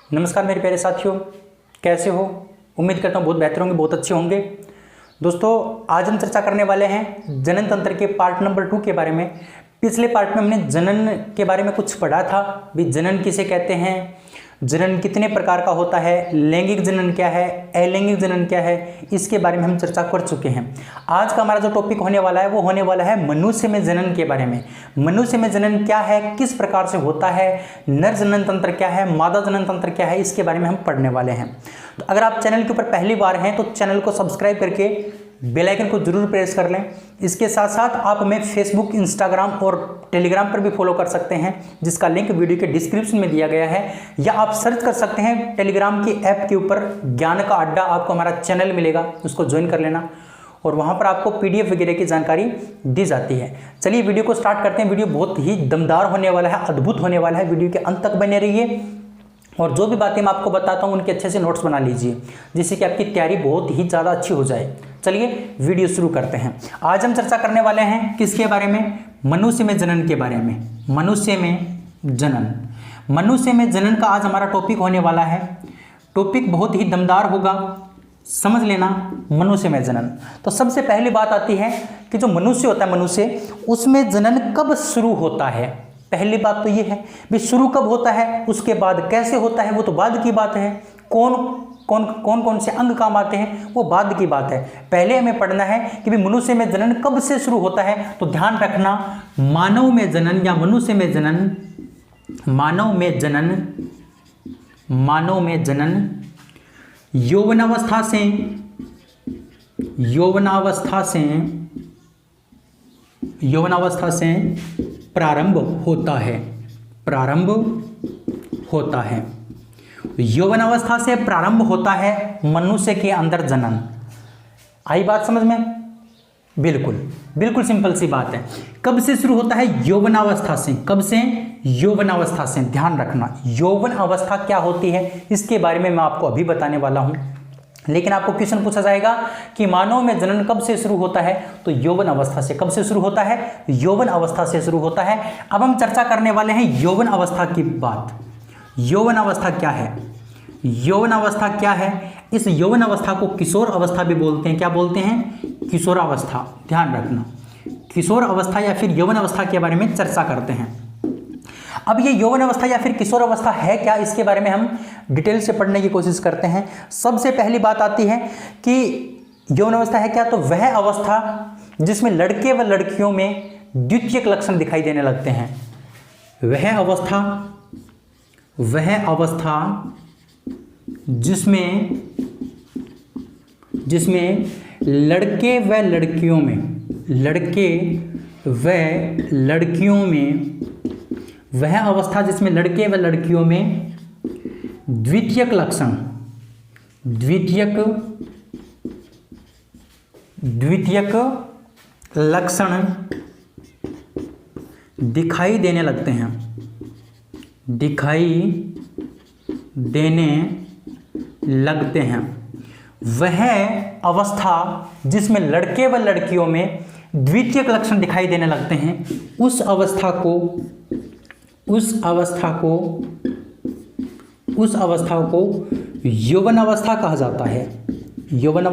नमस्कार मेरे प्यारे साथियों, कैसे हो? उम्मीद करता हूँ बहुत बेहतर होंगे, बहुत अच्छे होंगे। दोस्तों, आज हम चर्चा करने वाले हैं जनन तंत्र के पार्ट नंबर 2 के बारे में। पिछले पार्ट में हमने जनन के बारे में कुछ पढ़ा था भी, जनन किसे कहते हैं, जनन कितने प्रकार का होता है, लैंगिक जनन क्या है, अलैंगिक जनन क्या है, इसके बारे में हम चर्चा कर चुके हैं। आज का हमारा जो टॉपिक होने वाला है वो होने वाला है मनुष्य में जनन के बारे में। मनुष्य में जनन क्या है, किस प्रकार से होता है, नर जनन तंत्र क्या है, मादा जनन तंत्र क्या है, इसके बारे में हम पढ़ने वाले हैं। तो अगर आप चैनल के ऊपर पहली बार हैं तो चैनल को सब्सक्राइब करके बेल आइकन को जरूर प्रेस कर लें। इसके साथ साथ आप हमें फेसबुक, इंस्टाग्राम और टेलीग्राम पर भी फॉलो कर सकते हैं, जिसका लिंक वीडियो के डिस्क्रिप्शन में दिया गया है, या आप सर्च कर सकते हैं टेलीग्राम की ऐप के ऊपर ज्ञान का अड्डा, आपको हमारा चैनल मिलेगा, उसको ज्वाइन कर लेना और वहाँ पर आपको PDF वगैरह की जानकारी दी जाती है। चलिए वीडियो को स्टार्ट करते हैं। वीडियो बहुत ही दमदार होने वाला है, अद्भुत होने वाला है। वीडियो के अंत तक बने रहिए और जो भी बातें मैं आपको बताता हूँ उनके अच्छे से नोट्स बना लीजिए, जिससे कि आपकी तैयारी बहुत ही ज़्यादा अच्छी हो जाए। चलिए वीडियो शुरू करते हैं। आज हम चर्चा करने वाले हैं किसके बारे में? मनुष्य में जनन के बारे में। मनुष्य में जनन, मनुष्य में जनन का आज हमारा टॉपिक होने वाला है। टॉपिक बहुत ही दमदार होगा, समझ लेना। मनुष्य में जनन, तो सबसे पहली बात आती है कि जो मनुष्य होता है, मनुष्य, उसमें जनन कब शुरू होता है? पहली बात तो ये है भी शुरू कब होता है, उसके बाद कैसे होता है वो तो बाद की बात है। कौन से अंग काम आते हैं वो बाद की बात है। पहले हमें पढ़ना है कि भी मनुष्य में जनन कब से शुरू होता है। तो ध्यान रखना, मानव में जनन या मनुष्य में जनन, मानव में जनन यौवनावस्था से प्रारंभ होता है। यौवनावस्था से प्रारंभ होता है मनुष्य के अंदर जनन। आई बात समझ में? बिल्कुल सिंपल सी बात है। कब से शुरू होता है? यौवनावस्था से। कब से? यौवनावस्था से। ध्यान रखना, यौवन अवस्था क्या होती है इसके बारे में मैं आपको अभी बताने वाला हूं। लेकिन आपको क्वेश्चन पूछा जाएगा कि मानव में जनन कब से शुरू होता है, तो यौवन अवस्था से। कब से शुरू होता है? यौवन अवस्था से शुरू होता है। अब हम चर्चा करने वाले हैं यौवन अवस्था की बात। यौवन अवस्था क्या है? यौवन अवस्था क्या है? इस यौवन अवस्था को किशोर अवस्था भी बोलते हैं। क्या बोलते हैं? किशोरावस्था। ध्यान रखना, किशोर अवस्था या फिर यौवन अवस्था के बारे में चर्चा करते हैं। अब ये यौवन अवस्था या फिर किशोर अवस्था है क्या, इसके बारे में हम डिटेल से पढ़ने की कोशिश करते हैं। सबसे पहली बात आती है कि यौवन अवस्था है क्या, तो वह अवस्था जिसमें लड़के व लड़कियों में द्वितीयक लक्षण दिखाई देने लगते हैं। वह अवस्था जिसमें लड़के व लड़कियों में वह अवस्था जिसमें लड़के व लड़कियों में द्वितीयक लक्षण दिखाई देने लगते हैं। वह अवस्था जिसमें लड़के व लड़कियों में द्वितीयक लक्षण दिखाई देने लगते हैं, उस अवस्था को यौवन अवस्था कहा जाता है। यौवन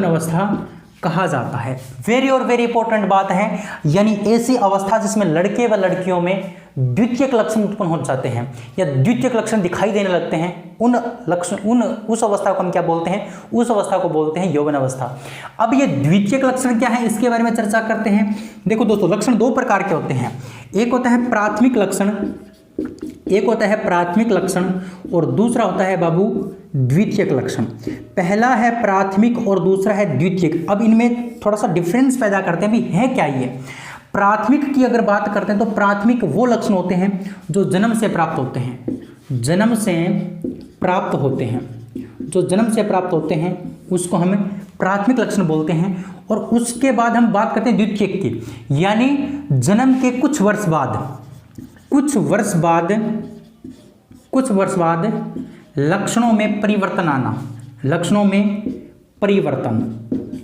अवस्था कहा जाता है। वेरी इंपॉर्टेंट बात है, यानी ऐसी अवस्था जिसमें लड़के व लड़कियों में द्वितीयक लक्षण उत्पन्न हो जाते हैं या द्वितीयक लक्षण दिखाई देने लगते हैं, उस अवस्था को हम क्या बोलते हैं? उस अवस्था को बोलते हैं यौवन अवस्था। अब ये द्वितीयक लक्षण क्या है, इसके बारे में चर्चा करते हैं। देखो दोस्तों, लक्षण दो प्रकार के होते हैं। एक होता है प्राथमिक लक्षण और दूसरा होता है बाबू द्वितीयक लक्षण। पहला है प्राथमिक और दूसरा है द्वितीयक। अब इनमें थोड़ा सा डिफरेंस पैदा करते हैं, भी है क्या ये। प्राथमिक की अगर बात करते हैं तो प्राथमिक वो लक्षण होते हैं जो जन्म से प्राप्त होते हैं, उसको हम प्राथमिक लक्षण बोलते हैं। और उसके बाद हम बात करते हैं द्वितीयक की, यानी जन्म के कुछ वर्ष बाद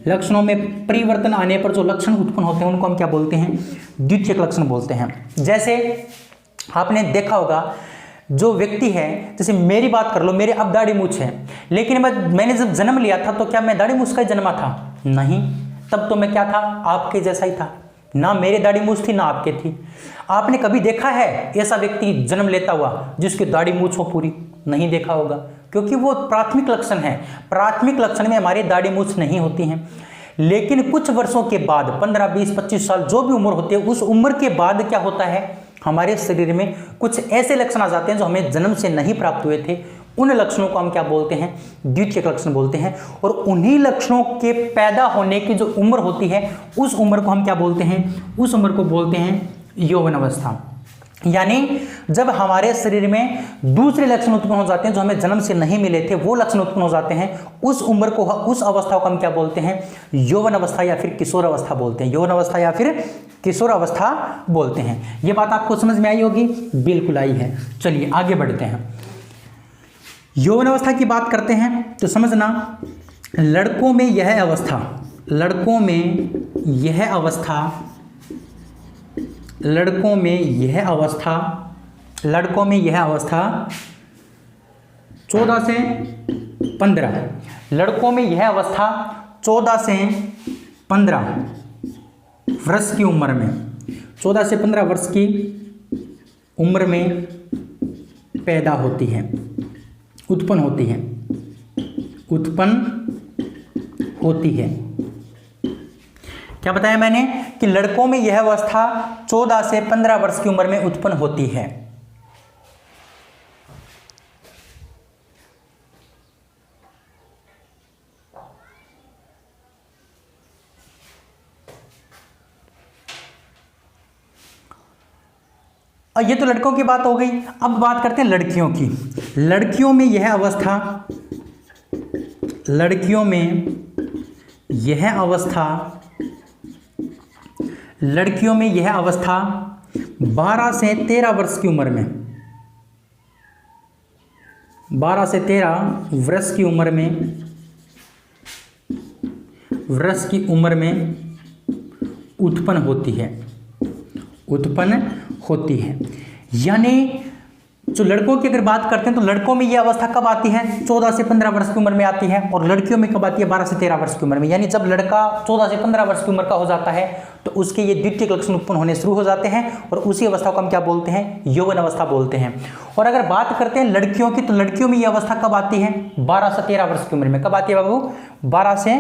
लक्षणों में परिवर्तन आने पर जो लक्षण उत्पन्न होते हैं उनको हम क्या बोलते हैं? द्वितीयक लक्षण बोलते हैं। जैसे आपने देखा होगा जो व्यक्ति है, जैसे मेरी बात कर लो, मेरे अब दाढ़ी मूछ है, लेकिन मैंने जब जन्म लिया था तो क्या मैं दाढ़ी मूछ का ही जन्मा था? नहीं, तब तो मैं क्या था? आपके जैसा ही था। ना मेरे दाढ़ी मूछ थी ना आपके थी। आपने कभी देखा है ऐसा व्यक्ति जन्म लेता हुआ जिसकी दाढ़ी मूछ हो पूरी? नहीं देखा होगा, क्योंकि वो प्राथमिक लक्षण है। प्राथमिक लक्षण में हमारी दाढ़ी मूछ नहीं होती हैं। लेकिन कुछ वर्षों के बाद, 15, 20, 25 साल जो भी उम्र होती है, उस उम्र के बाद क्या होता है, हमारे शरीर में कुछ ऐसे लक्षण आ जाते हैं जो हमें जन्म से नहीं प्राप्त हुए थे। उन लक्षणों को हम क्या बोलते हैं? द्वितीयक लक्षण बोलते हैं। और उन्हीं लक्षणों के पैदा होने की जो उम्र होती है, उस उम्र को हम क्या बोलते हैं? उस उम्र को बोलते हैं यौवन अवस्था। यानी जब हमारे शरीर में दूसरे लक्षण उत्पन्न हो जाते हैं जो हमें जन्म से नहीं मिले थे, वो लक्षण उत्पन्न हो जाते हैं, उस उम्र को, उस अवस्था को हम क्या बोलते हैं? यौवन अवस्था या फिर किशोर अवस्था बोलते हैं। यौवन अवस्था या फिर किशोर अवस्था बोलते हैं। ये बात आपको समझ में आई होगी? बिल्कुल आई है। चलिए आगे बढ़ते हैं। यौवन अवस्था की बात करते हैं तो समझना, लड़कों में यह अवस्था 14 से 15, लड़कों में यह अवस्था 14 से 15 वर्ष की उम्र में, 14 से 15 वर्ष की उम्र में पैदा होती है, उत्पन्न होती है। क्या बताया मैंने? कि लड़कों में यह अवस्था 14 से 15 वर्ष की उम्र में उत्पन्न होती है। और ये तो लड़कों की बात हो गई। अब बात करते हैं लड़कियों की। लड़कियों में यह अवस्था 12 से 13 वर्ष की उम्र में, 12 से 13 वर्ष की उम्र में उत्पन्न होती है। यानी जो लड़कों की अगर बात करते हैं तो लड़कों में यह अवस्था कब आती है? 14 से 15 वर्ष की उम्र में आती है। और लड़कियों में कब आती है? 12 से 13 वर्ष की उम्र में। यानी जब लड़का 14 से 15 वर्ष की उम्र का हो जाता है तो उसके ये द्वितीयक लक्षण उत्पन्न होने शुरू हो जाते हैं, और उसी अवस्था को हम क्या बोलते हैं? यौवन अवस्था बोलते हैं। और अगर बात करते हैं लड़कियों की, तो लड़कियों में यह अवस्था कब आती है? 12 से 13 वर्ष की उम्र में। कब आती है बाबू? 12 से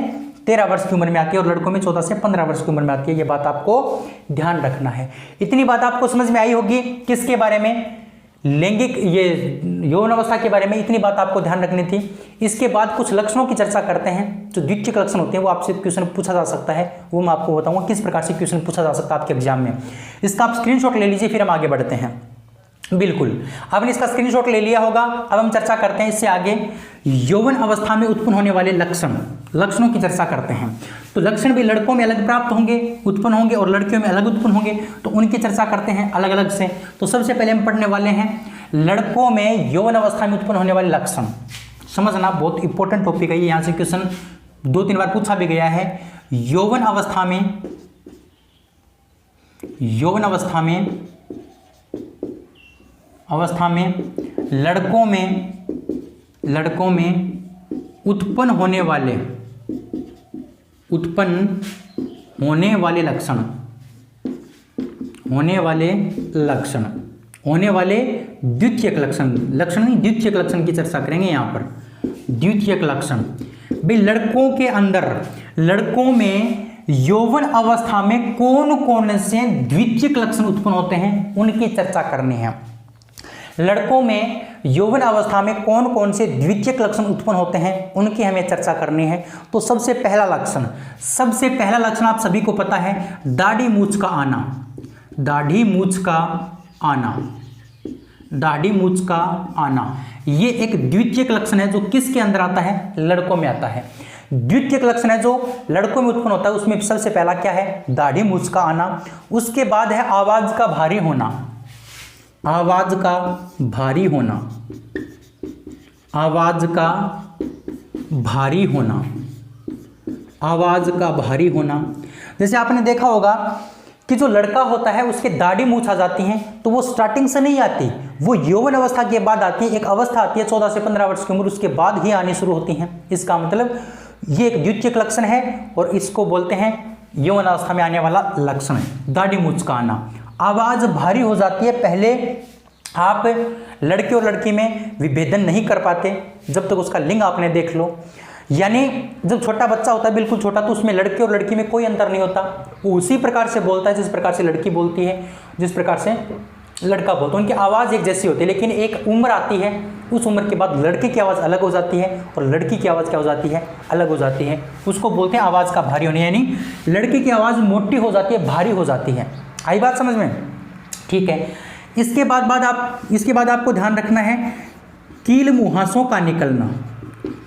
13 वर्ष की उम्र में आती है। और लड़कों में 14 से 15 वर्ष की उम्र में आती है। ये बात आपको ध्यान रखना है। इतनी बात आपको समझ में आई होगी किसके बारे में? लैंगिक, ये यौवन अवस्था के बारे में इतनी बात आपको ध्यान रखनी थी। इसके बाद कुछ लक्षणों की चर्चा करते हैं। जो द्वितीयक लक्षण होते हैं वो आपसे क्वेश्चन पूछा जा सकता है, वो मैं आपको बताऊंगा किस प्रकार से क्वेश्चन पूछा जा सकता है आपके एग्जाम में। इसका आप स्क्रीनशॉट ले लीजिए, फिर हम आगे बढ़ते हैं। बिल्कुल, आपने इसका स्क्रीनशॉट ले लिया होगा। अब हम चर्चा करते हैं इससे आगे यौवन अवस्था में उत्पन्न होने वाले लक्षणों की चर्चा करते हैं। तो लक्षण भी लड़कों में अलग प्राप्त होंगे, उत्पन्न होंगे, और लड़कियों में अलग उत्पन्न होंगे। तो उनकी चर्चा करते हैं अलग अलग से। तो सबसे पहले हम पढ़ने वाले हैं लड़कों में यौवन अवस्था में उत्पन्न होने वाले लक्षण। समझना, बहुत इंपॉर्टेंट टॉपिक है ये। यहाँ से क्वेश्चन 2-3 बार पूछा भी गया है। यौवन अवस्था में लड़कों में उत्पन्न होने वाले द्वितीयक लक्षण नहीं, द्वितीयक लक्षण की चर्चा करेंगे यहाँ पर। द्वितीयक लक्षण भाई, लड़कों में यौवन अवस्था में कौन कौन से द्वितीयक लक्षण उत्पन्न होते हैं उनकी चर्चा करनी है। लड़कों में यौवन अवस्था में कौन कौन से द्वितीयक लक्षण उत्पन्न होते हैं उनकी हमें चर्चा करनी है। तो सबसे पहला लक्षण आप सभी को पता है, दाढ़ी मूछ का आना। ये एक द्वितीयक लक्षण है जो किसके अंदर आता है? लड़कों में आता है। द्वितीयक लक्षण है जो लड़कों में उत्पन्न होता है, उसमें सबसे पहला क्या है? दाढ़ी मूछ का आना। उसके बाद है आवाज का भारी होना। जैसे आपने देखा होगा कि जो लड़का होता है उसके दाढ़ी मूछ आ जाती हैं तो वो स्टार्टिंग से नहीं आती, वो यौवन अवस्था के बाद आती है। एक अवस्था आती है 14 से 15 वर्ष की उम्र, उसके बाद ही आनी शुरू होती हैं। इसका मतलब ये एक द्वितीयक लक्षण है और इसको बोलते हैं यौवन अवस्था में आने वाला लक्षण है। दाढ़ी मुचकाना, आवाज भारी हो जाती है। पहले आप लड़के और लड़की में विभेदन नहीं कर पाते जब तक उसका लिंग आपने देख लो। यानी जब छोटा बच्चा होता है बिल्कुल छोटा, तो उसमें लड़के और लड़की में कोई अंतर नहीं होता, वो उसी प्रकार से बोलता है जिस प्रकार से लड़की बोलती है, जिस प्रकार से लड़का बोलता है। उनकी आवाज़ एक जैसी होती है, लेकिन एक उम्र आती है, उस उम्र के बाद लड़के की आवाज़ अलग हो जाती है और लड़की की आवाज़ क्या हो जाती है, अलग हो जाती है। उसको बोलते हैं आवाज़ का भारी होना, यानी लड़की की आवाज़ मोटी हो जाती है, भारी हो जाती है। आई बात समझ में? ठीक है। इसके बाद आपको ध्यान रखना है कील मुहासों का निकलना।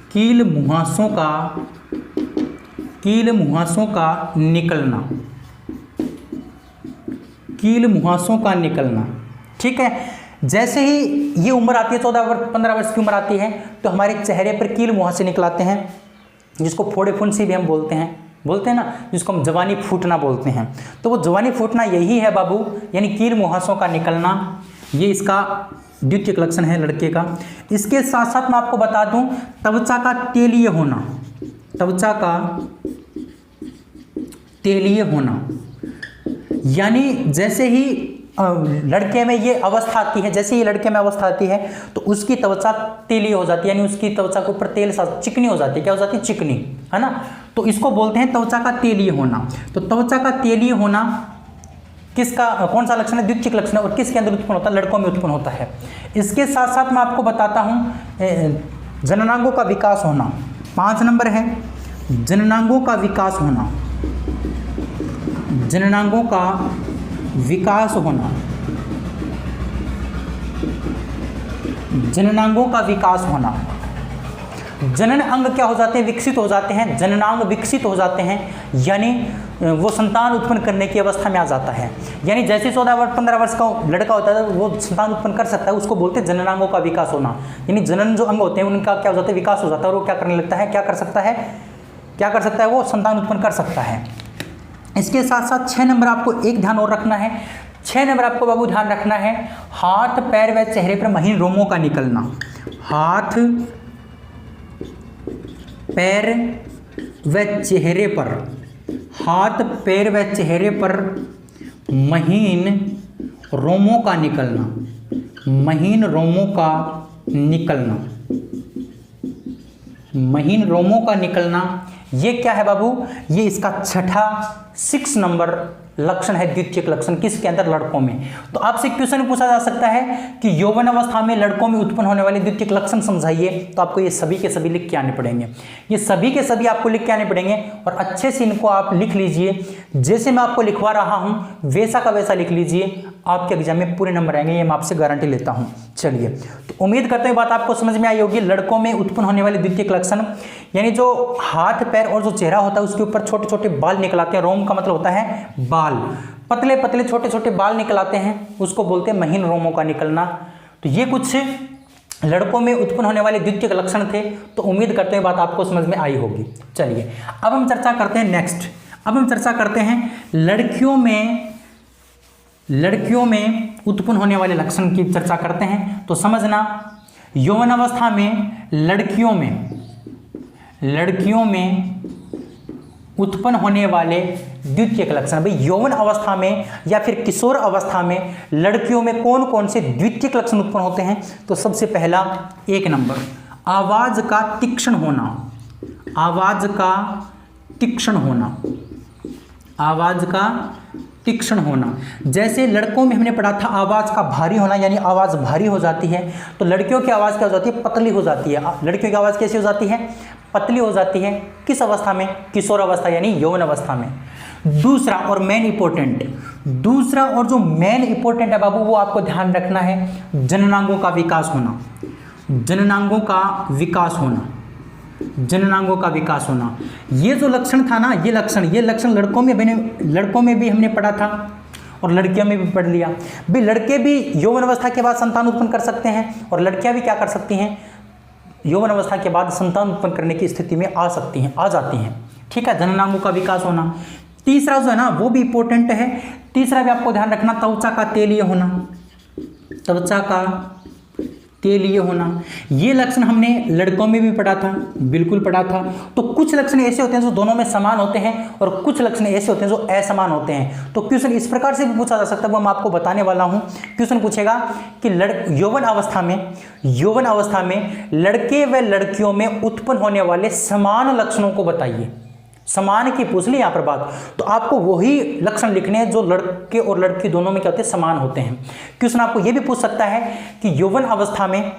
कील मुहासों का निकलना, कील मुहासों का निकलना। ठीक है। जैसे ही ये उम्र आती है 14-15 वर्ष की उम्र आती है, तो हमारे चेहरे पर कील मुहासे निकलाते हैं, जिसको फोड़े फुंसी भी हम बोलते हैं ना, जिसको हम जवानी फूटना बोलते हैं। तो वो जवानी फूटना यही है बाबू, यानी कील मुहासों का निकलना, ये इसका द्वितीयक लक्षण है लड़के का। इसके साथ साथ मैं आपको बता दूं त्वचा का तेलीय होना, त्वचा का तेलीय होना, यानी जैसे ही लड़के में ये अवस्था आती है, जैसे ही लड़के में अवस्था आती है तो उसकी त्वचा तेलीय हो जाती है, यानी उसकी त्वचा के ऊपर तेल सा चिकनी हो जाती है। क्या हो जाती है? चिकनी, है ना। तो इसको बोलते हैं त्वचा का तेलीय होना। तो त्वचा का तेलीय होना किसका कौन सा लक्षण है? द्वितीयक लक्षण है। और किसके अंदर उत्पन्न होता है? लड़कों में उत्पन्न होता है। इसके साथ साथ मैं आपको बताता हूँ जननांगों का विकास होना। 5 नंबर है जननांगों का विकास होना। जननांगों का विकास होना, जननांगों का विकास होना। जनन अंग क्या हो जाते हैं? विकसित हो जाते हैं। जननांग विकसित हो जाते हैं, यानी वो संतान उत्पन्न करने की अवस्था में आ जाता है। यानी जैसे 14-15 वर्ष का लड़का होता है वो संतान उत्पन्न कर सकता है, उसको बोलते हैं जननांगों का विकास होना। यानी जनन जो अंग होते हैं उनका क्या हो जाता है? विकास हो जाता है, और वो क्या करने लगता है? क्या कर सकता है? वो संतान उत्पन्न कर सकता है। इसके साथ साथ 6 नंबर आपको एक ध्यान और रखना है। 6 नंबर आपको बाबू ध्यान रखना है हाथ पैर व चेहरे पर महीन रोमों का निकलना। हाथ पैर व चेहरे पर, हाथ पैर व चेहरे पर महीन रोमों का निकलना, महीन रोमों का निकलना, महीन रोमों का निकलना। ये क्या है बाबू? ये इसका छठा 6 नंबर लक्षण है, द्वितीयक लक्षण। किसके अंदर? लड़कों में। तो आपसे क्वेश्चन पूछा जा सकता है कि यौवन अवस्था में लड़कों में उत्पन्न होने वाले द्वितीयक लक्षण समझाइए, तो आपको ये सभी के सभी लिख के आने पड़ेंगे। ये सभी के सभी आपको लिख के आने पड़ेंगे और अच्छे से इनको आप लिख लीजिए। जैसे मैं आपको लिखवा रहा हूं वैसा का वैसा लिख लीजिए, आपके एग्जाम में पूरे नंबर आएंगे, ये मैं आपसे गारंटी लेता हूं। चलिए, तो उम्मीद करते हैं बात आपको समझ में आई होगी। लड़कों में उत्पन्न होने वाले द्वितीयक लक्षण, यानी जो हाथ पैर और जो चेहरा होता है उसके ऊपर छोटे छोटे बाल निकल आते हैं। रोम का मतलब होता है बाल, पतले पतले छोटे छोटे बाल निकल आते हैं, उसको बोलते हैं महीन रोमों का निकलना। तो ये कुछ लड़कों में उत्पन्न होने वाले द्वितीयक लक्षण थे। तो उम्मीद करते हैं बात आपको समझ में आई होगी। चलिए, अब हम चर्चा करते हैं नेक्स्ट। अब हम चर्चा करते हैं लड़कियों में उत्पन्न होने वाले लक्षण की चर्चा करते हैं। तो समझना, यौवन अवस्था में लड़कियों में उत्पन्न होने वाले द्वितीयक लक्षण। भाई यौवन अवस्था में या फिर किशोर अवस्था में लड़कियों में कौन कौन से द्वितीयक लक्षण उत्पन्न होते हैं? तो सबसे पहला 1 नंबर आवाज का तीक्ष्ण होना। आवाज का तीक्ष्ण होना, आवाज का तीक्ष्ण होना। जैसे लड़कों में हमने पढ़ा था आवाज का भारी होना, यानी आवाज भारी हो जाती है। तो लड़कियों की आवाज क्या हो जाती है? पतली हो जाती है। लड़कियों की आवाज कैसी हो जाती है? पतली हो जाती है। किस अवस्था में? किशोर अवस्था यानी यौवन अवस्था में। दूसरा और मेन इंपॉर्टेंट, दूसरा और जो मेन इंपॉर्टेंट है बाबू, वो आपको ध्यान रखना है जननांगों का विकास होना। जननांगों का विकास होना, जननांगों का विकास होना। ये जो लक्षण था ना, ये लक्षण लड़कों में भी हमने पढ़ा था और लड़कियों में भी पढ़ लिया। भाई लड़के भी यौवन अवस्था के बाद संतान उत्पन्न कर सकते हैं और लड़कियां भी क्या कर सकती हैं? यौवन अवस्था के बाद संतान उत्पन्न करने की स्थिति में आ जाती हैं। ठीक है, जननांगों का विकास होना। तीसरा जो है ना वो भी इंपॉर्टेंट है। तीसरा भी आपको ध्यान रखना, त्वचा का तेलीय होना। त्वचा का तेलीय होना। ये लक्षण हमने लड़कों में भी पढ़ा था, बिल्कुल पढ़ा था। तो कुछ लक्षण ऐसे होते हैं जो दोनों में समान होते हैं और कुछ लक्षण ऐसे होते हैं जो असमान होते हैं। तो क्वेश्चन इस प्रकार से भी पूछा जा सकता है, वो मैं आपको बताने वाला हूं। क्वेश्चन पूछेगा कि यौवन अवस्था में लड़के व लड़कियों में उत्पन्न होने वाले समान लक्षणों को बताइए। समान की पूछ ली यहाँ पर बात, तो आपको वही लक्षण लिखने हैं जो लड़के और लड़की दोनों में क्या होते हैं, समान होते हैं। क्वेश्चन आपको यह भी पूछ सकता है कि यौवन अवस्था में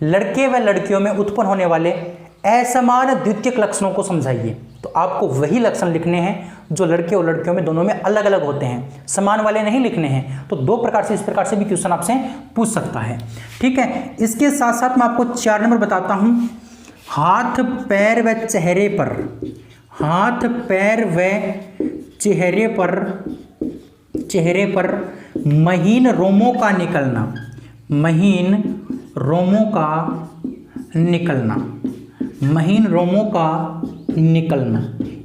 लड़के व लड़कियों में उत्पन्न होने वाले असमान द्वितीयक लक्षणों को समझाइए। तो आपको वही लक्षण लिखने हैं जो लड़के और लड़कियों में दोनों में अलग अलग होते हैं, समान वाले नहीं लिखने हैं। तो दो प्रकार से, इस प्रकार से भी क्वेश्चन आपसे पूछ सकता है। ठीक है, इसके साथ साथ मैं आपको 4 नंबर बताता हूं। हाथ पैर व चेहरे पर, हाथ पैर व चेहरे पर महीन रोमों का निकलना, महीन रोमों का निकलना, महीन रोमों का निकलना,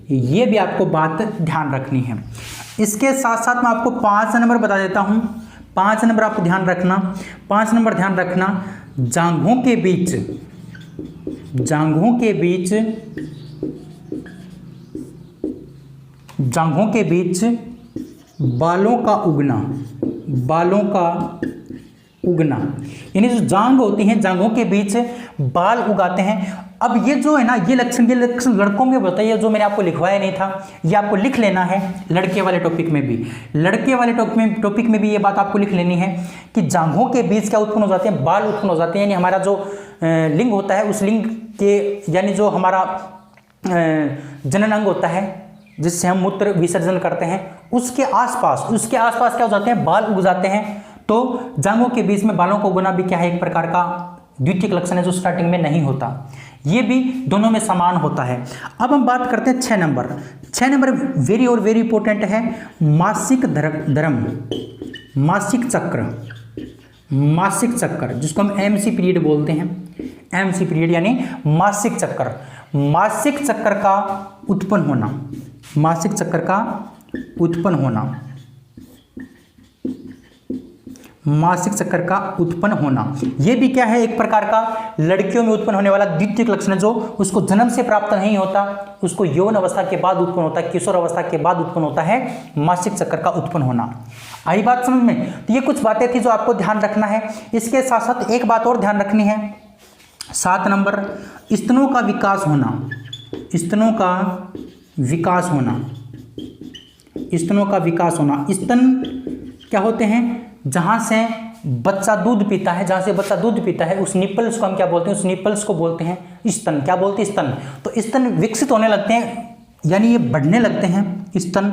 ये भी आपको बात ध्यान रखनी है। इसके साथ साथ मैं आपको 5 नंबर बता देता हूं। 5 नंबर आप ध्यान रखना, 5 नंबर ध्यान रखना, जांघों के बीच, जांघों के बीच बालों का उगना, बालों का उगना, यानी जो जांघ होती हैं, जांघों के बीच बाल उगाते हैं। अब ये जो है ना, ये लक्षण लड़कों में बताइए, जो मैंने आपको लिखवाया नहीं था, ये आपको लिख लेना है। लड़के वाले टॉपिक में भी, लड़के वाले टॉपिक में भी ये बात आपको लिख लेनी है कि जांघों के बीच क्या उत्पन्न हो जाते हैं, बाल उत्पन्न हो जाते हैं। यानी हमारा जो लिंग होता है, उस लिंग के, यानी जो हमारा जनन अंग होता है जिससे हम मूत्र विसर्जन करते हैं, उसके आसपास क्या हो जाते हैं, बाल उग जाते हैं। तो जांघों के बीच में बालों को उगना भी क्या है, एक प्रकार का द्वितीयक लक्षण है जो स्टार्टिंग में नहीं होता। ये भी दोनों में समान होता है। अब हम बात करते हैं 6 नंबर। 6 नंबर वेरी इंपॉर्टेंट है, मासिक धर्म, मासिक चक्र, जिसको हम एमसी पीरियड बोलते हैं। एमसी पीरियड यानी मासिक चक्र, मासिक चक्र का उत्पन्न होना, मासिक चक्र का उत्पन्न होना, मासिक चक्र का उत्पन्न होना, यह भी क्या है, एक प्रकार का लड़कियों में उत्पन्न होने वाला द्वितीयक लक्षण है, जो उसको जन्म से प्राप्त नहीं होता, उसको यौवन अवस्था के बाद उत्पन्न होता है, किशोर अवस्था के बाद उत्पन्न होता है मासिक चक्र का उत्पन्न होना। आई बात समझ में? तो ये कुछ बातें थी जो आपको ध्यान रखना है। इसके साथ साथ एक बात और ध्यान रखनी है, 7 नंबर, स्तनों का विकास होना, स्तनों का विकास होना, स्तनों का विकास होना। स्तन क्या होते हैं, जहां से बच्चा दूध पीता है, जहां से बच्चा दूध पीता है, उस निपल्स को हम क्या बोलते हैं, उस निपल्स को बोलते हैं स्तन। क्या बोलते हैं, स्तन। तो स्तन विकसित होने लगते हैं, यानी ये बढ़ने लगते हैं स्तन,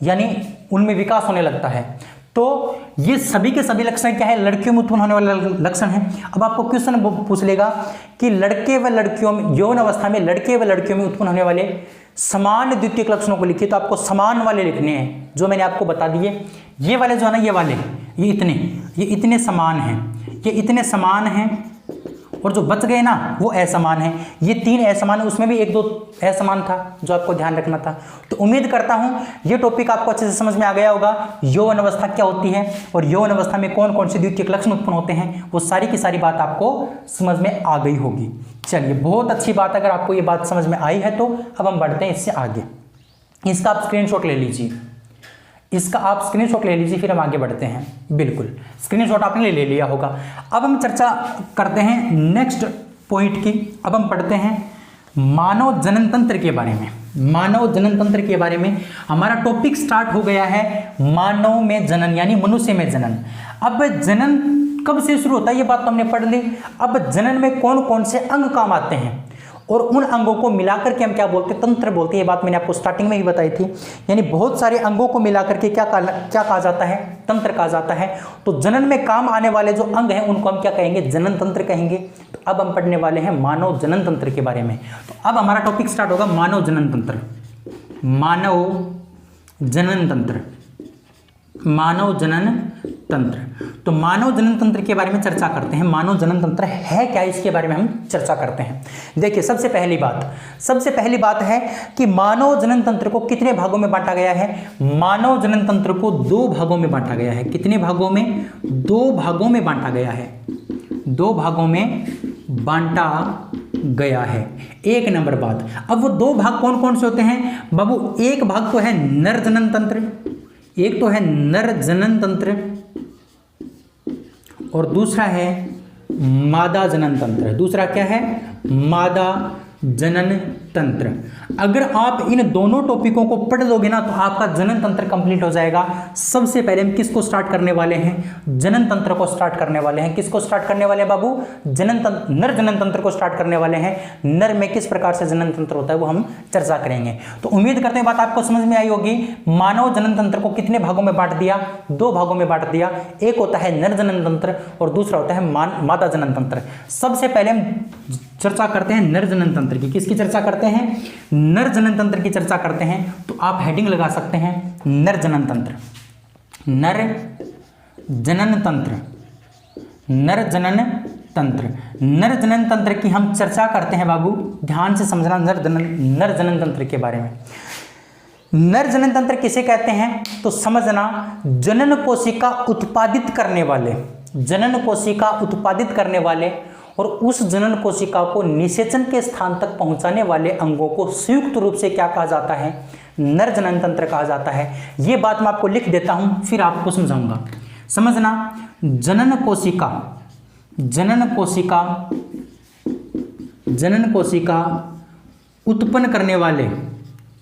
यानी उनमें विकास होने लगता है। तो ये सभी के सभी लक्षण क्या है, लड़कियों में उत्पन्न होने वाले लक्षण हैं। अब आपको क्वेश्चन पूछ लेगा कि लड़के व लड़कियों में, यौन अवस्था में लड़के व लड़कियों में उत्पन्न होने वाले समान द्वितीयक लक्षणों को लिखिए। तो आपको समान वाले लिखने हैं जो मैंने आपको बता दिए। ये वाले जो है ना, ये वाले, ये इतने समान हैं, ये इतने समान हैं, और जो बच गए ना वो असमान है। ये 3 असमान है, उसमें भी 1-2 असमान था जो आपको ध्यान रखना था। तो उम्मीद करता हूं ये टॉपिक आपको अच्छे से समझ में आ गया होगा। यौवन अवस्था क्या होती है और यौवन अवस्था में कौन कौन से द्वितीयक लक्षण उत्पन्न होते हैं, वो सारी की सारी बात आपको समझ में आ गई होगी। चलिए, बहुत अच्छी बात। अगर आपको ये बात समझ में आई है तो अब हम बढ़ते हैं इससे आगे। इसका आप स्क्रीनशॉट ले लीजिए, इसका आप स्क्रीनशॉट ले लीजिए, फिर हम आगे बढ़ते हैं। बिल्कुल, स्क्रीनशॉट आपने ले लिया होगा। अब हम चर्चा करते हैं नेक्स्ट पॉइंट की। अब हम पढ़ते हैं मानव जनन तंत्र के बारे में। मानव जनन तंत्र के बारे में हमारा टॉपिक स्टार्ट हो गया है, मानव में जनन यानी मनुष्य में जनन। अब जनन कब से शुरू होता है ये बात तो हमने पढ़ ली। अब जनन में कौन कौन से अंग काम आते हैं और उन अंगों को मिलाकर के हम क्या बोलते हैं, तंत्र बोलते हैं। ये बात मैंने आपको स्टार्टिंग में ही बताई थी। यानी बहुत सारे अंगों को मिलाकर के क्या कहा जाता है, तंत्र कहा जाता है। तो जनन में काम आने वाले जो अंग हैं उनको हम क्या कहेंगे, जनन तंत्र कहेंगे। तो अब हम पढ़ने वाले हैं मानव जनन तंत्र के बारे में। तो अब हमारा टॉपिक स्टार्ट होगा मानव जनन तंत्र। मानव जनन तंत्र, मानव जनन तंत्र। तो मानव जनन तंत्र के बारे में चर्चा करते हैं। मानव जनन तंत्र है क्या, इसके बारे में हम चर्चा करते हैं। देखिए, सबसे पहली बात है कि मानव जनन तंत्र को कितने भागों में बांटा गया है। मानव जनन तंत्र को 2 भागों में बांटा गया है। कितने भागों में? 2 भागों में बांटा गया है। 2 भागों में बांटा गया है। 1 नंबर बात। अब वो 2 भाग कौन कौन से होते हैं बाबू? एक भाग तो है नर जनन तंत्र, एक तो है नर जनन तंत्र, और दूसरा है मादा जनन तंत्र। दूसरा क्या है? मादा जनन तंत्र। अगर आप इन दोनों टॉपिकों को पढ़ लोगे ना तो आपका जनन तंत्र कंप्लीट हो जाएगा। सबसे पहले हम किसको स्टार्ट करने वाले हैं? जनन तंत्र को स्टार्ट करने वाले हैं। किसको स्टार्ट करने वाले हैं बाबू? जनन तंत्र, नर जनन तंत्र को स्टार्ट करने वाले हैं। नर में किस प्रकार से जनन तंत्र होता है वो हम चर्चा करेंगे। तो उम्मीद करते हैं बात आपको समझ में आई होगी। मानव जनन तंत्र को कितने भागों में बांट दिया? 2 भागों में बांट दिया। एक होता है नर जनन तंत्र और दूसरा होता है मादा जनन तंत्र। सबसे पहले हम चर्चा करते हैं नर जनन तंत्र की। किसकी चर्चा करते हैं? नर जनन तंत्र की चर्चा करते हैं। तो आप हेडिंग लगा सकते हैं नर जनन तंत्र। नर जनन तंत्र, नर जनन तंत्र। नर जनन तंत्र की हम चर्चा करते हैं बाबू, ध्यान से समझना नर जनन तंत्र के बारे में। नर जनन तंत्र किसे कहते हैं? तो समझना, जनन कोशिका उत्पादित करने वाले, जनन कोशिका उत्पादित करने वाले और उस जनन कोशिका को निषेचन के स्थान तक पहुंचाने वाले अंगों को संयुक्त रूप से क्या कहा जाता है? नर जनन तंत्र कहा जाता है। ये बात मैं आपको लिख देता हूं, फिर आपको समझाऊंगा। समझना, जनन कोशिका, जनन कोशिका, जनन कोशिका उत्पन्न करने वाले,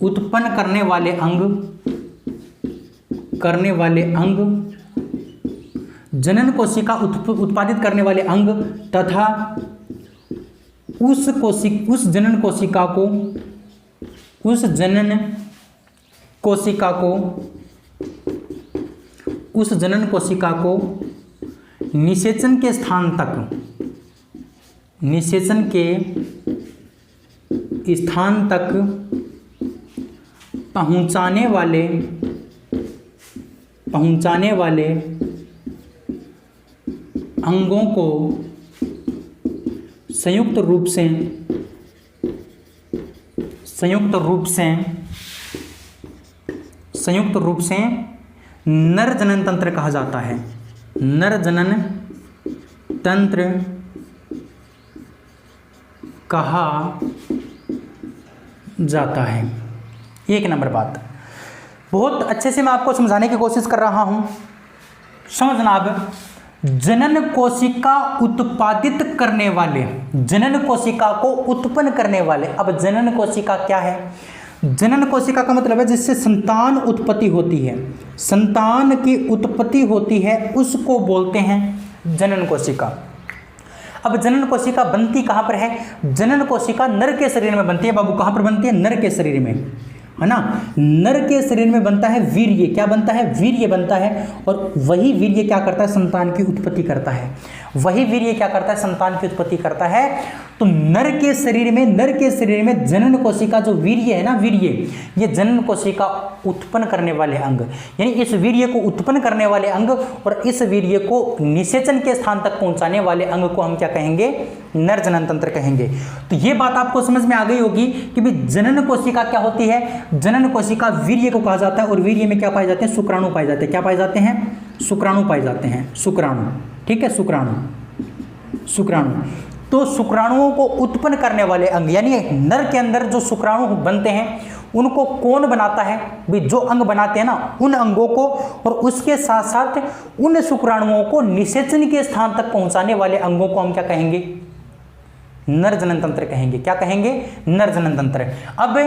उत्पन्न करने वाले अंग, करने वाले अंग, जनन कोशिका उत्पादित करने वाले अंग तथा उस जनन कोशिका को, उस जनन कोशिका को, उस जनन कोशिका को निषेचन के स्थान तक, निषेचन के स्थान तक पहुंचाने वाले अंगों को संयुक्त रूप से नर जनन तंत्र कहा जाता है। नर जनन तंत्र कहा जाता है। 1 नंबर बात। बहुत अच्छे से मैं आपको समझाने की कोशिश कर रहा हूं। समझना, अब जनन कोशिका उत्पादित करने वाले, जनन कोशिका को उत्पन्न करने वाले। अब जनन कोशिका क्या है? जनन कोशिका का मतलब है जिससे संतान उत्पत्ति होती है, संतान की उत्पत्ति होती है, उसको बोलते हैं जनन कोशिका। अब जनन कोशिका बनती कहाँ पर है? जनन कोशिका नर के शरीर में बनती है बाबू। कहाँ पर बनती है? नर के शरीर में, है ना। नर के शरीर में बनता है वीर्य। क्या बनता है? वीर्य बनता है। और वही वीर्य क्या करता है? संतान की उत्पत्ति करता है। वही वीर्य क्या करता है? संतान की उत्पत्ति करता है। तो नर के शरीर में जनन कोशिका जो वीर्य है ना, वीर्य, ये जनन कोशिका उत्पन्न करने वाले अंग, यानी इस वीर्य को उत्पन्न करने वाले अंग और इस वीर्य को निषेचन के स्थान तक पहुंचाने वाले अंग को हम क्या कहेंगे? नर जनन तंत्र कहेंगे। तो ये बात आपको समझ में आ गई होगी कि भाई जनन कोशिका क्या होती है। जनन कोशिका वीर्य को कहा जाता है और वीर्य में क्या पाए जाते हैं? शुक्राणु पाए जाते हैं। क्या पाए जाते हैं? शुक्राणु पाए जाते हैं। शुक्राणु, ठीक है, शुक्राणु, शुक्राणु। तो शुक्राणुओं को उत्पन्न करने वाले अंग, यानी नर के अंदर जो शुक्राणु बनते हैं उनको कौन बनाता है? भी जो अंग बनाते हैं ना, उन अंगों को और उसके साथ साथ उन शुक्राणुओं को निषेचन के स्थान तक पहुंचाने वाले अंगों को हम क्या कहेंगे? नर जनन तंत्र कहेंगे। क्या कहेंगे? नर जनन तंत्र। अब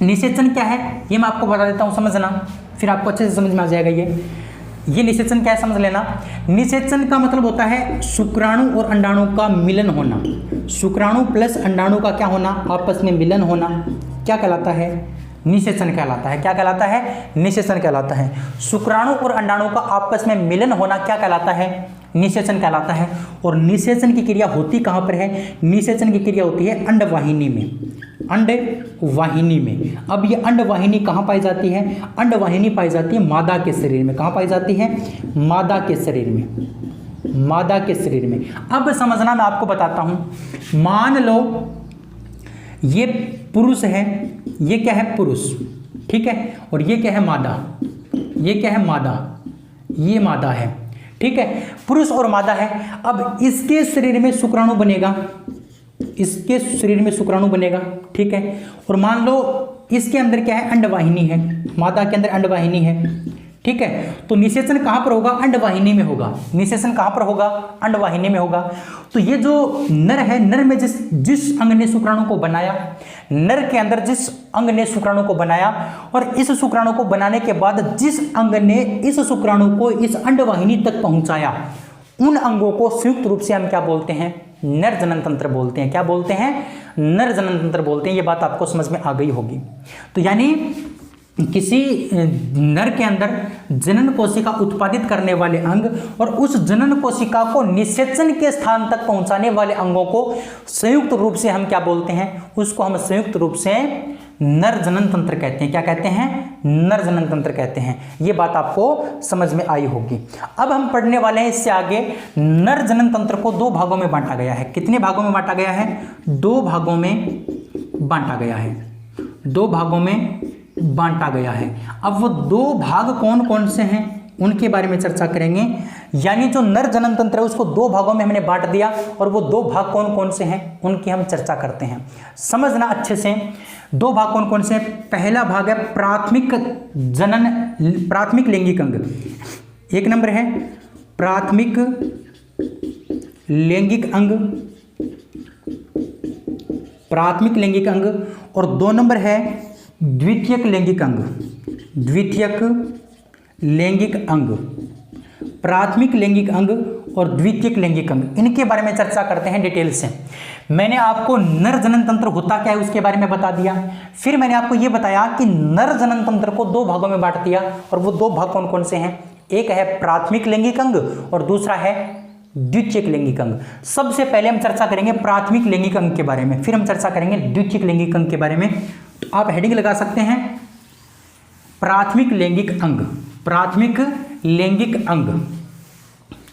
निषेचन क्या है ये मैं आपको बता देता हूं, समझना, फिर आपको अच्छे से समझ में आ जाएगा। ये निषेचन क्या है समझ लेना। निषेचन का मतलब होता है शुक्राणु और अंडाणु का मिलन होना। शुक्राणु प्लस अंडाणु का क्या होना? आपस में मिलन होना। क्या कहलाता है? निषेचन कहलाता है। क्या कहलाता है? निषेचन कहलाता है। शुक्राणु और अंडाणु का आपस में मिलन होना क्या कहलाता है? निषेचन कहलाता है। और निषेचन की क्रिया होती कहाँ पर है? निषेचन की क्रिया होती है अंडवाहिनी में, अंडवाहिनी में। अब ये अंडवाहिनी कहाँ पाई जाती है? अंडवाहिनी पाई जाती है मादा के शरीर में। कहाँ पाई जाती है? मादा के शरीर में, मादा के शरीर में। अब समझना, मैं आपको बताता हूं। मान लो ये पुरुष है, ये क्या है? पुरुष, ठीक है। और ये क्या है? मादा। ये क्या है? मादा। ये मादा है, ठीक है। पुरुष और मादा है। अब इसके शरीर में शुक्राणु बनेगा, इसके शरीर में शुक्राणु बनेगा, ठीक है। और मान लो इसके अंदर क्या है? अंडवाहिनी है, मादा के अंदर अंडवाहिनी है, ठीक है। तो निषेचन कहां पर होगा? अंडवाहिनी में होगा। निषेचन कहां पर होगा? अंडवाहिनी में होगा। तो ये जो नर है, नर में जिस अंग ने शुक्राणु को बनाया, नर के अंदर जिस अंग ने शुक्राणु को बनाया, और इस शुक्राणु को बनाने के बाद जिस अंग ने इस शुक्राणु को इस अंडवाहिनी तक पहुंचाया, उन अंगों को संयुक्त रूप से हम क्या बोलते हैं? नर जनन तंत्र बोलते हैं। क्या बोलते हैं? नर जनन तंत्र बोलते हैं। ये बात आपको समझ में आ गई होगी। तो यानी किसी नर के अंदर जनन कोशिका उत्पादित करने वाले अंग और उस जनन कोशिका को निषेचन के स्थान तक पहुंचाने वाले अंगों को संयुक्त रूप से हम क्या बोलते हैं? उसको हम संयुक्त रूप से नर जनन तंत्र कहते हैं। क्या कहते हैं? नर जनन तंत्र कहते हैं। ये बात आपको समझ में आई होगी। अब हम पढ़ने वाले हैं इससे आगे, नर जनन तंत्र को दो भागों में बांटा गया है। कितने भागों में बांटा गया है? दो भागों में बांटा गया है, दो भागों में बांटा गया है। अब वो दो भाग कौन कौन से हैं उनके बारे में चर्चा करेंगे। यानी जो नर जनन तंत्र है उसको दो भागों में हमने बांट दिया, और वो दो भाग कौन कौन से हैं उनकी हम चर्चा करते हैं। समझना अच्छे से, दो भाग कौन कौन से हैं। पहला भाग है प्राथमिक जनन, प्राथमिक लैंगिक अंग। एक नंबर है प्राथमिक लैंगिक अंग, प्राथमिक लैंगिक अंग। और दो नंबर है द्वितीयक लैंगिक अंग, द्वितीयक लैंगिक अंग। प्राथमिक लैंगिक अंग और द्वितीयक लैंगिक अंग, इनके बारे में चर्चा करते हैं डिटेल से। मैंने आपको नर जनन तंत्र होता क्या है उसके बारे में बता दिया। फिर मैंने आपको यह बताया कि नर जनन तंत्र को दो भागों में बांट दिया, और वो दो भाग कौन कौन से हैं? एक है प्राथमिक लैंगिक अंग और दूसरा है द्वितीयक लैंगिक अंग। सबसे पहले हम चर्चा करेंगे प्राथमिक लैंगिक अंग के बारे में, फिर हम चर्चा करेंगे द्वितीयक लैंगिक अंग के बारे में। तो आप हेडिंग लगा सकते हैं प्राथमिक लैंगिक अंग, प्राथमिक लैंगिक अंग।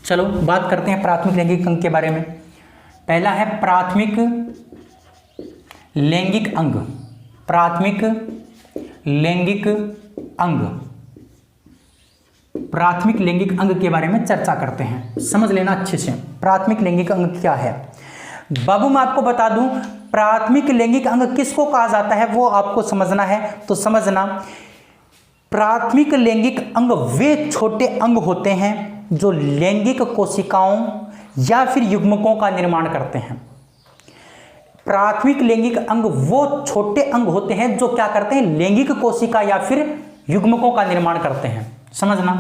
चलो बात करते हैं प्राथमिक लैंगिक अंग के बारे में। पहला है प्राथमिक लैंगिक अंग, प्राथमिक लैंगिक अंग। प्राथमिक लैंगिक अंग के बारे में चर्चा करते हैं, समझ लेना अच्छे से। प्राथमिक लैंगिक अंग क्या है बाबू? मैं आपको बता दूं, प्राथमिक लैंगिक अंग किसको कहा जाता है वो आपको समझना है। तो समझना, प्राथमिक लैंगिक अंग वे छोटे अंग होते हैं जो लैंगिक कोशिकाओं या फिर युग्मकों का निर्माण करते हैं। प्राथमिक लैंगिक अंग वो छोटे अंग होते हैं जो क्या करते हैं? लैंगिक कोशिका या फिर युग्मकों का निर्माण करते हैं। समझना,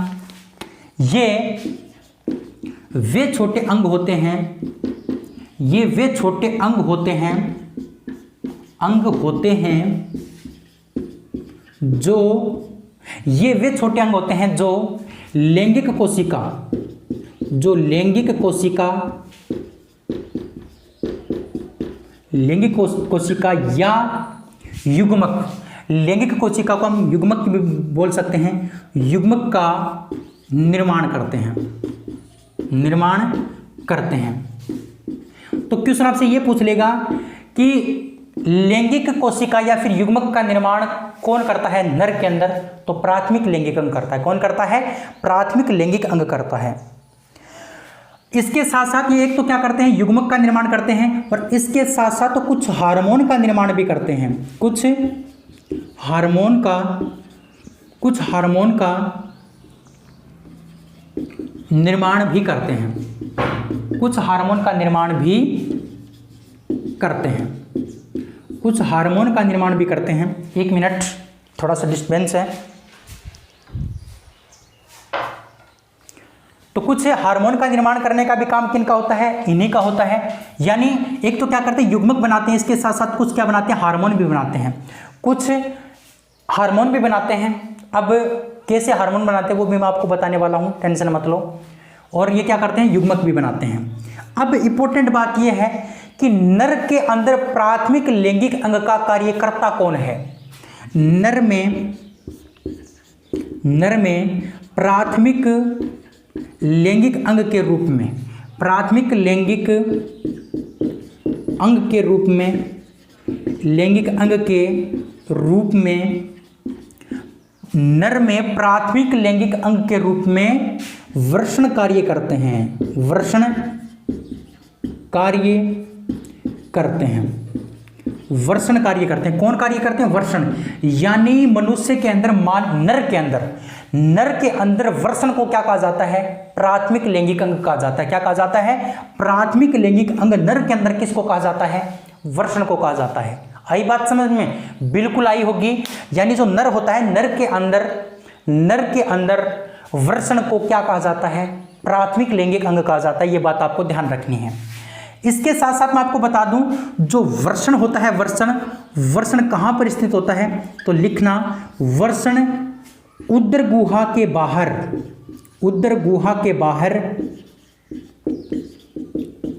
ये वे छोटे अंग होते हैं, ये वे छोटे अंग होते हैं, अंग होते हैं जो, ये वे छोटे अंग होते हैं जो लैंगिक कोशिका, जो लैंगिक कोशिका, लैंगिक कोशिका या युग्मक, लैंगिक कोशिका को हम युग्मक भी बोल सकते हैं, युग्मक का निर्माण करते हैं, निर्माण करते हैं। तो क्वेश्चन आपसे ये पूछ लेगा कि लैंगिक कोशिका या फिर युग्मक का निर्माण कौन करता है नर के अंदर? तो प्राथमिक लैंगिक अंग करता है। कौन करता है? प्राथमिक लैंगिक अंग करता है। इसके साथ साथ ये एक तो क्या करते हैं? युग्मक का निर्माण करते हैं, और इसके साथ साथ तो कुछ हार्मोन का निर्माण भी करते हैं, कुछ हार्मोन का, कुछ हार्मोन का निर्माण भी करते हैं, कुछ हार्मोन का निर्माण भी करते हैं, कुछ हार्मोन का निर्माण भी करते हैं। एक मिनट, थोड़ा सा डिस्टर्बेंस है। तो कुछ हार्मोन का निर्माण करने का भी काम किनका होता है? इन्हीं का होता है। यानी एक तो क्या करते हैं? युग्मक बनाते हैं, इसके साथ साथ कुछ क्या बनाते हैं? हार्मोन भी बनाते हैं, कुछ हार्मोन भी बनाते हैं। अब कैसे हार्मोन बनाते हैं वो भी मैं आपको बताने वाला हूँ, टेंशन मत लो। और ये क्या करते हैं, युग्मक भी बनाते हैं। अब इंपॉर्टेंट बात यह है कि नर के अंदर प्राथमिक लैंगिक अंग का कार्यकर्ता कौन है। नर में प्राथमिक लैंगिक अंग के रूप में, प्राथमिक लैंगिक अंग के रूप में, लैंगिक अंग के रूप में, नर में प्राथमिक लैंगिक अंग के रूप में वृषण कार्य करते हैं, वृषण कार्य करते हैं, वर्षण कार्य करते हैं। कौन कार्य करते हैं, वर्षण। यानी मनुष्य के अंदर, नर के अंदर वर्षण को क्या कहा जाता है, प्राथमिक लैंगिक अंग कहा जाता है। क्या कहा जाता है, प्राथमिक लैंगिक अंग नर के अंदर किसको कहा जाता है, वर्षण को कहा जाता है। आई बात समझ में, बिल्कुल आई होगी। यानी जो नर होता है, नर के अंदर वर्षण को क्या कहा जाता है, प्राथमिक लैंगिक अंग कहा जाता है। ये बात आपको ध्यान रखनी है। इसके साथ साथ मैं आपको बता दूं, जो वर्षण होता है, वर्षण कहां पर स्थित होता है, तो लिखना, वर्षण उदर गुहा के बाहर, उदर गुहा के बाहर,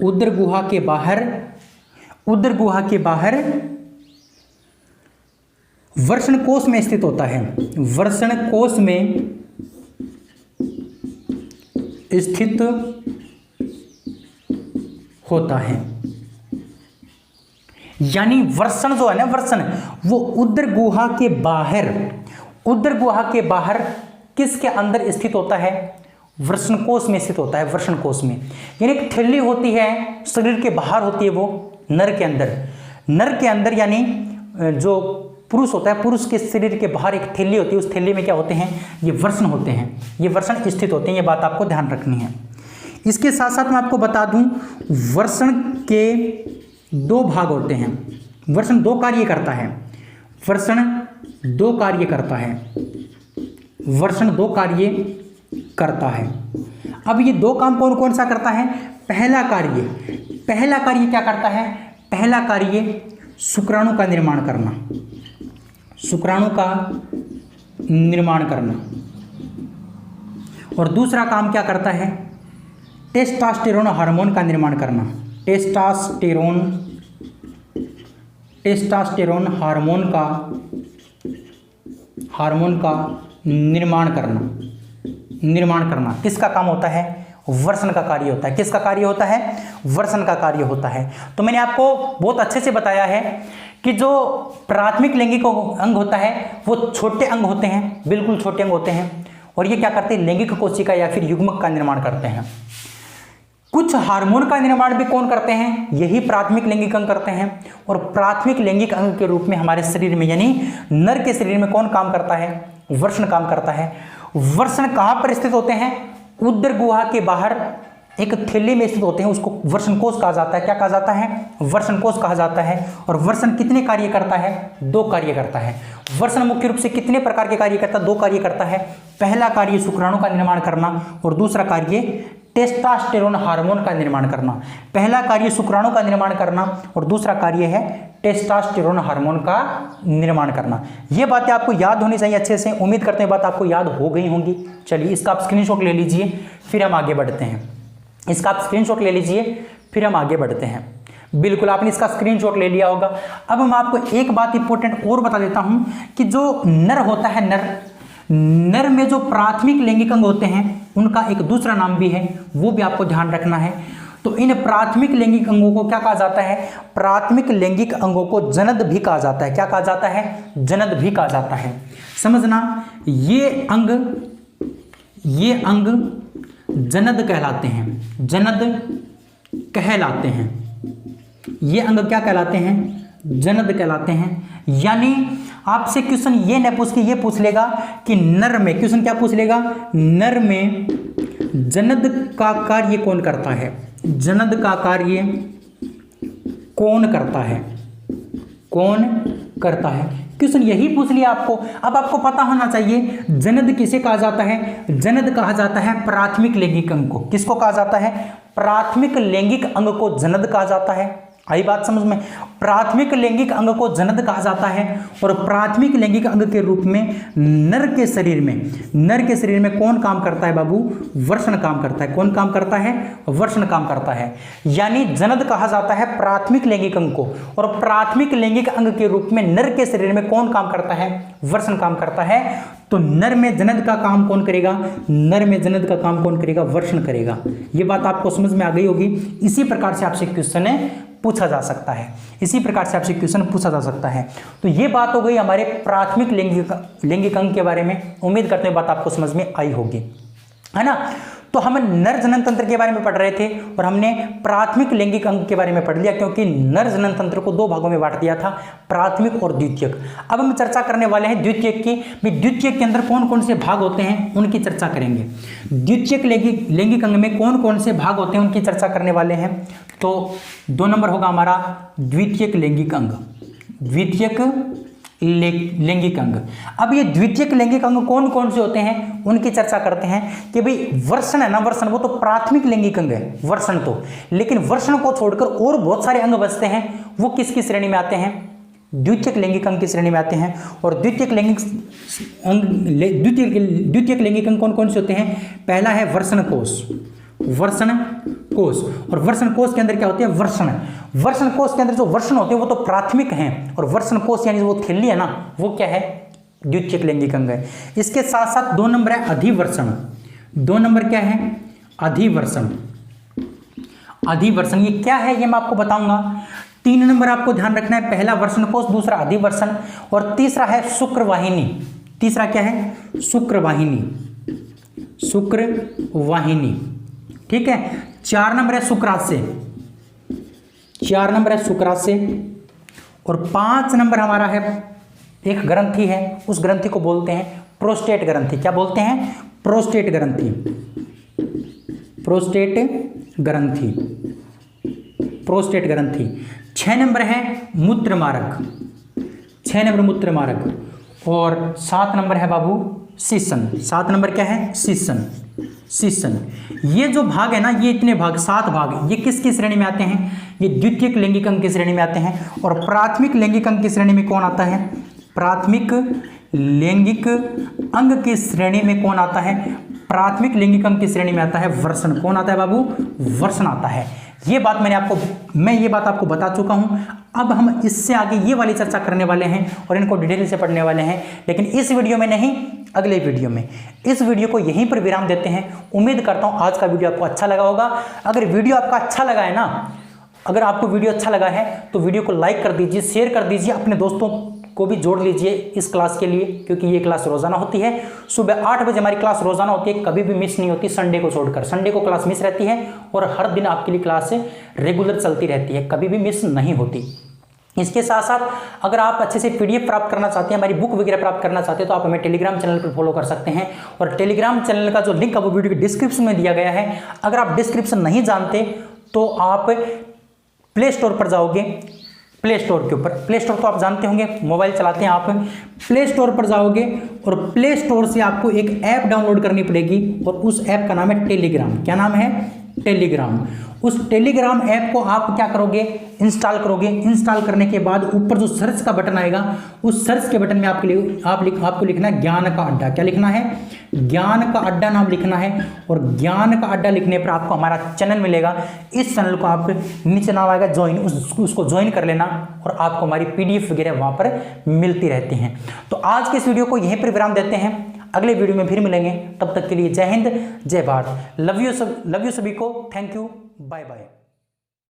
उदर गुहा के बाहर, उदर गुहा के बाहर वर्षण कोश में स्थित होता है, वर्षण कोश में स्थित होता है। यानी वर्षण जो है ना, वर्षण वो उदर गुहा के बाहर, उदर गुहा के बाहर किसके अंदर स्थित होता है, वृषण कोश में स्थित होता है, वृषण कोश में। यानी एक थैली होती है, शरीर के बाहर होती है, वो नर के अंदर, नर के अंदर यानी जो पुरुष होता है, पुरुष के शरीर के बाहर एक थैली होती है, उस थैली में क्या होते हैं, ये वृषण होते हैं, ये वृषण स्थित होते हैं। ये बात आपको ध्यान रखनी है। इसके साथ साथ मैं आपको बता दूं, वर्षण के दो भाग होते हैं, वर्षण दो कार्य करता है, वर्षण दो कार्य करता है, वर्षण दो कार्य करता है। अब ये दो काम कौन कौन सा करता है, पहला कार्य क्या करता है, पहला कार्य शुक्राणु का निर्माण करना, शुक्राणु का निर्माण करना। और दूसरा काम क्या करता है, टेस्टोस्टेरोन हार्मोन का निर्माण करना, टेस्टोस्टेरोन हार्मोन का निर्माण करना। किसका काम होता है, वर्षण का कार्य होता है। किसका कार्य होता है, वर्षण का कार्य होता है। तो मैंने आपको बहुत अच्छे से बताया है कि जो प्राथमिक लैंगिक अंग होता है वो छोटे अंग होते हैं, बिल्कुल छोटे अंग होते हैं, और ये क्या करते हैं, लैंगिक कोशिका या फिर युग्मक का निर्माण करते हैं। कुछ हार्मोन का निर्माण भी कौन करते हैं, यही प्राथमिक लैंगिक अंग करते हैं। और प्राथमिक लैंगिक अंग के रूप में हमारे शरीर में, यानी नर के शरीर में कौन काम करता है, वर्षण काम करता है। वर्षण कहां पर स्थित होते हैं, उदर गुहा के बाहर एक थैली में स्थित होते हैं, उसको वर्षण कोश कहा जाता है। क्या कहा जाता है, वर्षण कोश कहा जाता है। और वर्षण कितने कार्य करता है, दो कार्य करता है। वर्षण मुख्य रूप से कितने प्रकार के कार्य करता है, दो कार्य करता है। पहला कार्य शुक्राणु का निर्माण करना और दूसरा कार्य टेस्टोस्टेरोन हार्मोन का निर्माण करना। पहला कार्य शुक्राणु का निर्माण करना और दूसरा कार्य है टेस्टोस्टेरोन हार्मोन का निर्माण करना। ये बातें आपको याद होनी चाहिए अच्छे से। उम्मीद करते हैं बात आपको याद हो गई होंगी। चलिए इसका आप स्क्रीनशॉट ले लीजिए, फिर हम आगे बढ़ते हैं। इसका आप स्क्रीनशॉट ले लीजिए, फिर हम आगे बढ़ते हैं। बिल्कुल आपने इसका स्क्रीनशॉट ले लिया होगा। अब मैं आपको एक बात इंपॉर्टेंट और बता देता हूं कि जो नर होता है, नर में जो प्राथमिक लैंगिक अंग होते हैं उनका एक दूसरा नाम भी है, वो भी आपको ध्यान रखना है। तो इन प्राथमिक लैंगिक अंगों को क्या कहा जाता है, प्राथमिक लैंगिक अंगों को जनद भी कहा जाता है। क्या कहा जाता है, जनद भी कहा जाता है। समझना, ये अंग जनद कहलाते हैं, जनद कहलाते हैं। ये अंग क्या कहलाते हैं, जनद कहलाते हैं। यानी आपसे क्वेश्चन ये न पूछ के ये पूछ लेगा कि नर में, क्वेश्चन क्या पूछ लेगा, नर में जनद का कार्य कौन करता है, जनद का कार्य कौन करता है, कौन करता है। क्वेश्चन यही पूछ लिया आपको। अब आपको पता होना चाहिए जनद किसे कहा जाता है, जनद कहा जाता है प्राथमिक लैंगिक अंग को। किसको कहा जाता है, प्राथमिक लैंगिक अंग को जनद कहा जाता है। आई बात समझ में। प्राथमिक लैंगिक अंग को जनन कहा जाता है और प्राथमिक लैंगिक अंग के रूप में नर के शरीर में कौन काम करता है बाबू? वृषण काम करता है। कौन काम करता है? वृषण काम करता है। यानी जनन कहा जाता है प्राथमिक लैंगिक अंग को, और प्राथमिक लैंगिक अंग के रूप में नर के शरीर में कौन काम करता है? वृषण काम करता है। तो नर में जनन का काम कौन करेगा? नर में जनन का काम कौन करेगा? वृषण करेगा। ये बात आपको समझ में आ गई होगी। इसी प्रकार से आपसे क्वेश्चन पूछा जा सकता है, इसी प्रकार से आपसे क्वेश्चन पूछा जा सकता है। तो ये बात हो गई हमारे प्राथमिक लैंगिक अंग के बारे में। उम्मीद करते हैं बात आपको समझ में आई होगी, है ना। तो हम नर जनन तंत्र के बारे में पढ़ रहे थे और हमने प्राथमिक लैंगिक अंग के बारे में पढ़ लिया, क्योंकि नर जनन तंत्र को दो भागों में बांट दिया था, प्राथमिक और द्वितीयक। अब हम चर्चा करने वाले हैं द्वितीयक की। द्वितीयक के अंदर कौन कौन से भाग होते हैं उनकी चर्चा करेंगे। द्वितीयक लैंगिक अंग में कौन कौन से भाग होते हैं उनकी चर्चा करने वाले हैं। तो 2 नंबर होगा हमारा द्वितीयक लैंगिक अंग। द्वितीयक लैंगिक अंग। अब ये द्वितीयक लैंगिक अंग कौन कौन से होते हैं उनकी चर्चा करते हैं। कि भाई वृषण है ना, वृषण वो तो प्राथमिक लैंगिक अंग है, वृषण तो, लेकिन वृषण को छोड़कर और बहुत सारे अंग बचते हैं, वो किसकी श्रेणी में आते हैं? द्वितीयक लैंगिक अंग की श्रेणी में आते हैं। और द्वितीयक लैंगिक अंग कौन कौन से होते हैं? पहला है वृषण कोश। वृषण कोश, और वृषण कोश के अंदर क्या होते हैं? वृषण। वृषण कोश के अंदर जो वृषण होते हैं वो तो प्राथमिक हैं, और वृषण कोश यानी वो थैली है ना, वो क्या है? द्वितीयक लैंगिक अंग है। इसके साथ साथ 2 नंबर है अधिवृषण। 2 नंबर क्या है? अधिवृषण। अधिवृषण ये क्या है ये मैं आपको बताऊंगा। 3 नंबर आपको ध्यान रखना है, पहला वृषण कोश, दूसरा अधिवृषण, और तीसरा है शुक्रवाहिनी। तीसरा क्या है? शुक्रवाहिनी। शुक्रवाहिनी, ठीक है। 4 नंबर है शुक्राशय। 4 नंबर है शुक्राशय, और 5 नंबर हमारा है एक ग्रंथि है, उस ग्रंथि को बोलते हैं प्रोस्टेट ग्रंथि। क्या बोलते हैं? प्रोस्टेट ग्रंथि। प्रोस्टेट ग्रंथि। प्रोस्टेट ग्रंथि। 6 नंबर है मूत्रमार्ग। 6 नंबर मूत्रमार्ग, और 7 नंबर है बाबू शीशन। 7 नंबर क्या है? शीशन। शीशन। ये जो भाग है ना, ये इतने भाग, 7 भाग, ये किसकी श्रेणी में आते हैं? ये द्वितीयक लैंगिक अंग की श्रेणी में आते हैं। और प्राथमिक लैंगिक अंग की श्रेणी में कौन आता है? प्राथमिक लैंगिक अंग की श्रेणी में कौन आता है? प्राथमिक लैंगिक अंग की श्रेणी में आता है वृषण। कौन आता है बाबू? वृषण आता है। ये बात मैं ये बात आपको बता चुका हूं। अब हम इससे आगे ये वाली चर्चा करने वाले हैं और इनको डिटेल से पढ़ने वाले हैं, लेकिन इस वीडियो में नहीं, अगले वीडियो में। इस वीडियो को यहीं पर विराम देते हैं। उम्मीद करता हूं आज का वीडियो आपको अच्छा लगा होगा। अगर वीडियो आपका अच्छा लगा है ना, अगर आपको वीडियो अच्छा लगा है तो वीडियो को लाइक कर दीजिए, शेयर कर दीजिए, अपने दोस्तों को भी जोड़ लीजिए इस क्लास के लिए, क्योंकि ये क्लास रोजाना होती है। सुबह 8 बजे हमारी क्लास रोजाना होती है, कभी भी मिस नहीं होती, संडे को छोड़कर। संडे को क्लास मिस रहती है और हर दिन आपके लिए क्लास रेगुलर चलती रहती है, कभी भी मिस नहीं होती। इसके साथ साथ अगर आप अच्छे से PDF प्राप्त करना चाहते हैं, हमारी बुक वगैरह प्राप्त करना चाहते हैं, तो आप हमें टेलीग्राम चैनल पर फॉलो कर सकते हैं। और टेलीग्राम चैनल का जो लिंक है वो वीडियो के डिस्क्रिप्शन में दिया गया है। अगर आप डिस्क्रिप्शन नहीं जानते तो आप प्ले स्टोर पर जाओगे, प्ले स्टोर के ऊपर, प्ले स्टोर तो आप जानते होंगे, मोबाइल चलाते हैं आप, प्ले स्टोर पर जाओगे और प्ले स्टोर से आपको एक ऐप डाउनलोड करनी पड़ेगी, और उस ऐप का नाम है टेलीग्राम। क्या नाम है? टेलीग्राम। उस टेलीग्राम ऐप को आप क्या करोगे? इंस्टॉल करोगे। इंस्टॉल करने के बाद ऊपर जो सर्च का बटन आएगा, उस सर्च के बटन में आपको लिखना है ज्ञान का अड्डा। क्या लिखना है? ज्ञान का अड्डा नाम लिखना है, और ज्ञान का अड्डा लिखने पर आपको हमारा चैनल मिलेगा। इस चैनल को आप नीचे नाम आएगा ज्वाइन, उसको ज्वाइन कर लेना, और आपको हमारी PDF वगैरह वहाँ पर मिलती रहती हैं। तो आज के इस वीडियो को यहीं पर विराम देते हैं, अगले वीडियो में फिर मिलेंगे। तब तक के लिए जय हिंद, जय भारत। लव यू सभी को। Thank you, bye bye.